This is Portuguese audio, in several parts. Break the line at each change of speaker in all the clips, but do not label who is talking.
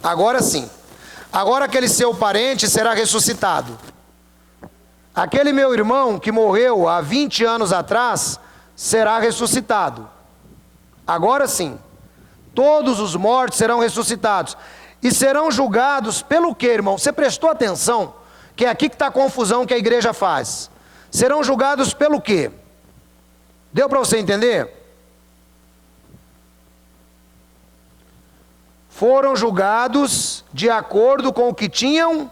Agora sim. Agora aquele seu parente será ressuscitado. Aquele meu irmão que morreu há 20 anos atrás será ressuscitado. Agora sim. Todos os mortos serão ressuscitados. E serão julgados pelo quê, irmão? Você prestou atenção? Que é aqui que está a confusão que a igreja faz. Serão julgados pelo quê? Deu para você entender? Foram julgados de acordo com o que tinham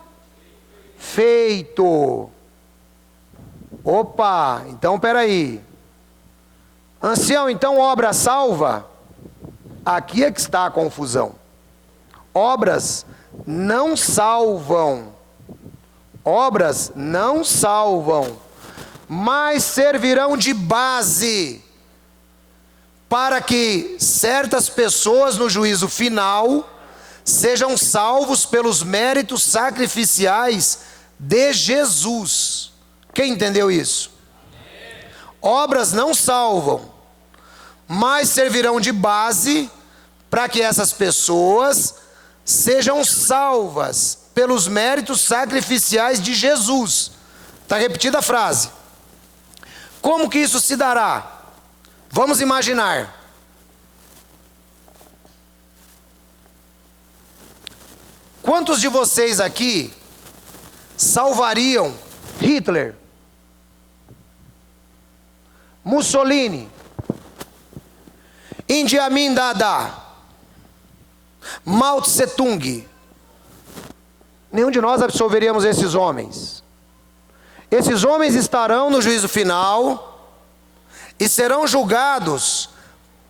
feito. Opa, então peraí. Ancião, então obra salva? Aqui é que está a confusão. Obras não salvam. Obras não salvam, mas servirão de base para que certas pessoas no juízo final sejam salvos pelos méritos sacrificiais de Jesus. Quem entendeu isso? Obras não salvam, mas servirão de base para que essas pessoas sejam salvas pelos méritos sacrificiais de Jesus. Está repetida a frase. Como que isso se dará? Vamos imaginar. Quantos de vocês aqui salvariam Hitler, Mussolini, Idi Amin Dada, Mao Tse Tung? Nenhum de nós absolveríamos esses homens. Esses homens estarão no juízo final e serão julgados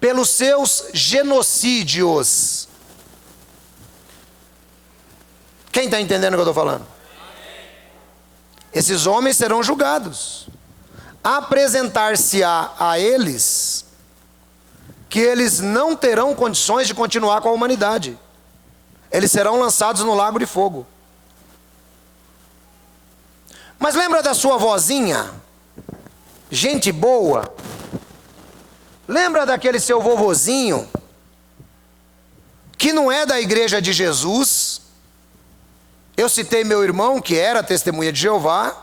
pelos seus genocídios. Quem está entendendo o que eu estou falando? Esses homens serão julgados. Apresentar-se-á a eles que eles não terão condições de continuar com a humanidade. Eles serão lançados no lago de fogo. Mas lembra da sua vozinha? Gente boa. Lembra daquele seu vovozinho que não é da igreja de Jesus? Eu citei meu irmão que era testemunha de Jeová.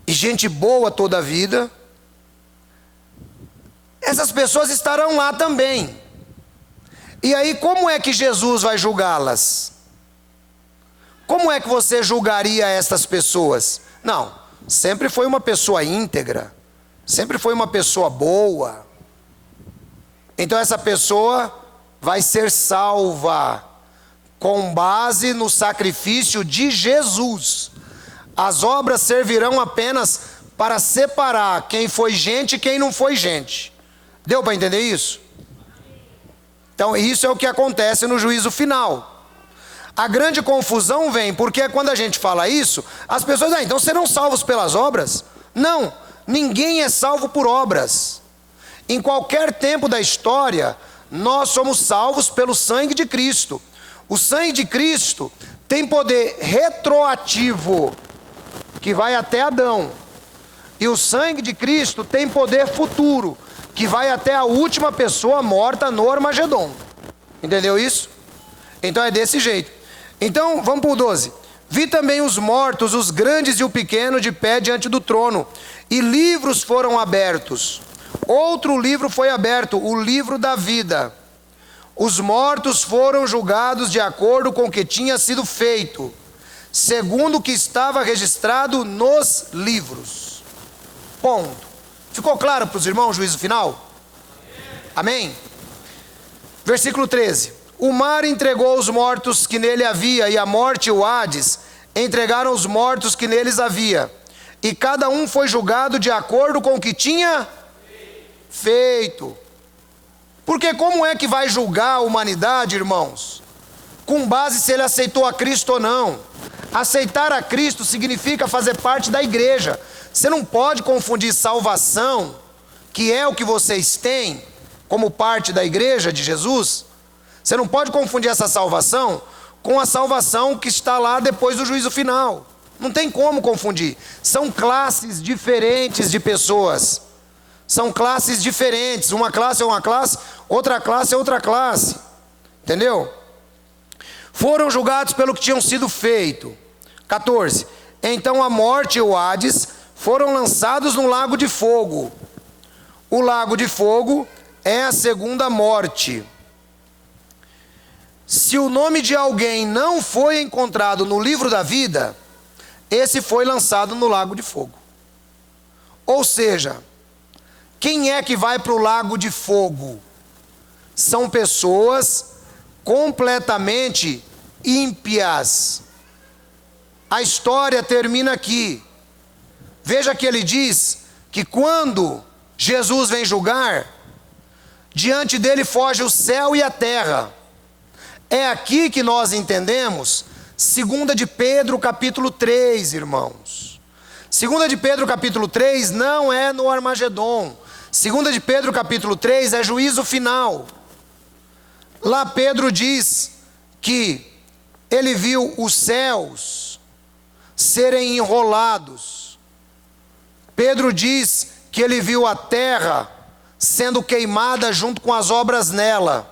E gente boa toda a vida. Essas pessoas estarão lá também. E aí como é que Jesus vai julgá-las? Como é que você julgaria estas pessoas? Não, sempre foi uma pessoa íntegra, sempre foi uma pessoa boa. Então essa pessoa vai ser salva com base no sacrifício de Jesus. As obras servirão apenas para separar quem foi gente e quem não foi gente. Deu para entender isso? Então isso é o que acontece no juízo final. A grande confusão vem porque quando a gente fala isso, as pessoas, então serão salvos pelas obras? Não, ninguém é salvo por obras. Em qualquer tempo da história, nós somos salvos pelo sangue de Cristo. O sangue de Cristo tem poder retroativo, que vai até Adão. E o sangue de Cristo tem poder futuro, que vai até a última pessoa morta no Armagedon. Entendeu isso? Então é desse jeito. Então, vamos para o 12. Vi também os mortos, os grandes e o pequeno, de pé diante do trono, e livros foram abertos. Outro livro foi aberto, o livro da vida. Os mortos foram julgados de acordo com o que tinha sido feito, segundo o que estava registrado nos livros. Ponto. Ficou claro para os irmãos o juízo final? Amém? Versículo 13. O mar entregou os mortos que nele havia, e a morte e o Hades entregaram os mortos que neles havia. E cada um foi julgado de acordo com o que tinha feito. Porque como é que vai julgar a humanidade, irmãos? Com base se ele aceitou a Cristo ou não. Aceitar a Cristo significa fazer parte da igreja. Você não pode confundir salvação, que é o que vocês têm, como parte da igreja de Jesus. Você não pode confundir essa salvação com a salvação que está lá depois do juízo final. Não tem como confundir. São classes diferentes de pessoas. São classes diferentes. Uma classe é uma classe, outra classe é outra classe. Entendeu? foram julgados pelo que tinham sido feito. 14. Então a morte e o Hades foram lançados no lago de fogo. O lago de fogo é a segunda morte. Se o nome de alguém não foi encontrado no livro da vida, esse foi lançado no lago de fogo. Ou seja, quem é que vai para o lago de fogo? São pessoas completamente ímpias. A história termina aqui. Veja que ele diz que quando Jesus vem julgar, diante dele foge o céu e a terra. É aqui que nós entendemos 2 de Pedro capítulo 3, irmãos. 2 de Pedro capítulo 3 não é no Armagedon. 2 de Pedro capítulo 3 é juízo final. Lá Pedro diz que ele viu os céus serem enrolados. Pedro diz que ele viu a terra sendo queimada junto com as obras nela.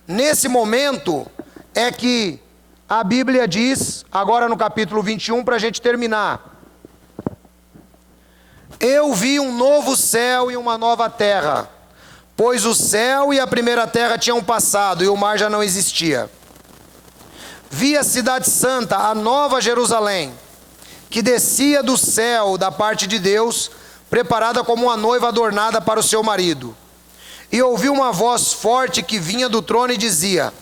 Nesse momento é que a Bíblia diz, agora no capítulo 21, para a gente terminar: eu vi um novo céu e uma nova terra, pois o céu e a primeira terra tinham passado e o mar já não existia. Vi a cidade santa, a nova Jerusalém, que descia do céu da parte de Deus, preparada como uma noiva adornada para o seu marido. E ouvi uma voz forte que vinha do trono e dizia: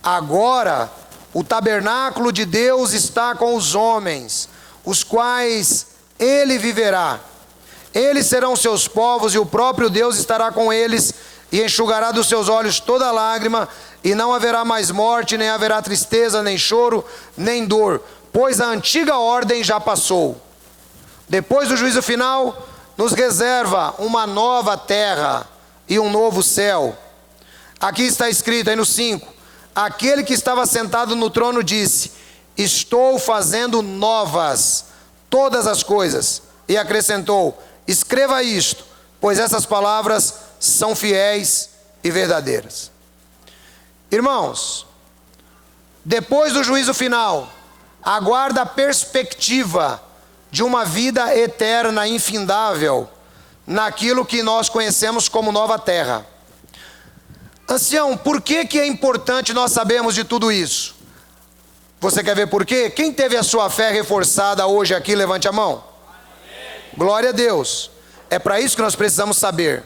agora o tabernáculo de Deus está com os homens, os quais ele viverá. Eles serão seus povos e o próprio Deus estará com eles e enxugará dos seus olhos toda lágrima, e não haverá mais morte, nem haverá tristeza, nem choro, nem dor, pois a antiga ordem já passou. Depois do juízo final, nos reserva uma nova terra e um novo céu. Aqui está escrito, aí no 5, aquele que estava sentado no trono disse: estou fazendo novas todas as coisas. E acrescentou: escreva isto, pois essas palavras são fiéis e verdadeiras. Irmãos, depois do juízo final, aguarda a perspectiva de uma vida eterna, infindável, naquilo que nós conhecemos como nova terra. Ancião, por que é importante nós sabermos de tudo isso? Você quer ver por quê? Quem teve a sua fé reforçada hoje aqui, levante a mão. Glória a Deus. É para isso que nós precisamos saber.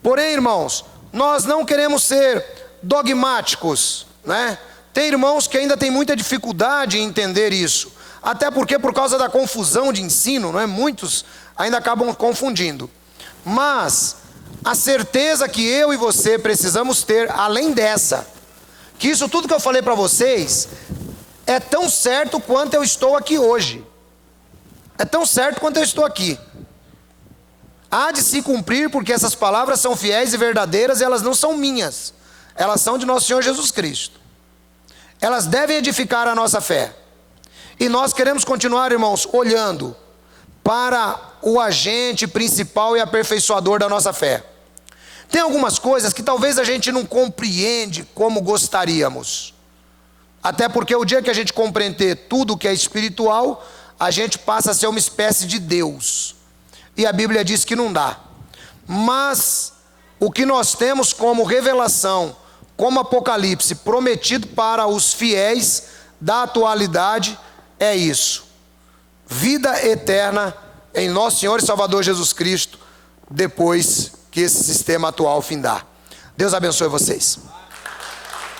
Porém, irmãos, nós não queremos ser dogmáticos, né? Tem irmãos que ainda têm muita dificuldade em entender isso. Até porque por causa da confusão de ensino, não é? Muitos ainda acabam confundindo. Mas a certeza que eu e você precisamos ter, além dessa, que isso tudo que eu falei para vocês é tão certo quanto eu estou aqui hoje. É tão certo quanto eu estou aqui. Há de se cumprir, porque essas palavras são fiéis e verdadeiras, e elas não são minhas. Elas são de nosso Senhor Jesus Cristo. Elas devem edificar a nossa fé. E nós queremos continuar, irmãos, olhando para o agente principal e aperfeiçoador da nossa fé. Tem algumas coisas que talvez a gente não compreende como gostaríamos. Até porque o dia que a gente compreender tudo que é espiritual, a gente passa a ser uma espécie de Deus. E a Bíblia diz que não dá. Mas o que nós temos como revelação, como Apocalipse prometido para os fiéis da atualidade, é isso: vida eterna em nosso Senhor e Salvador Jesus Cristo, depois que esse sistema atual findar. Deus abençoe vocês.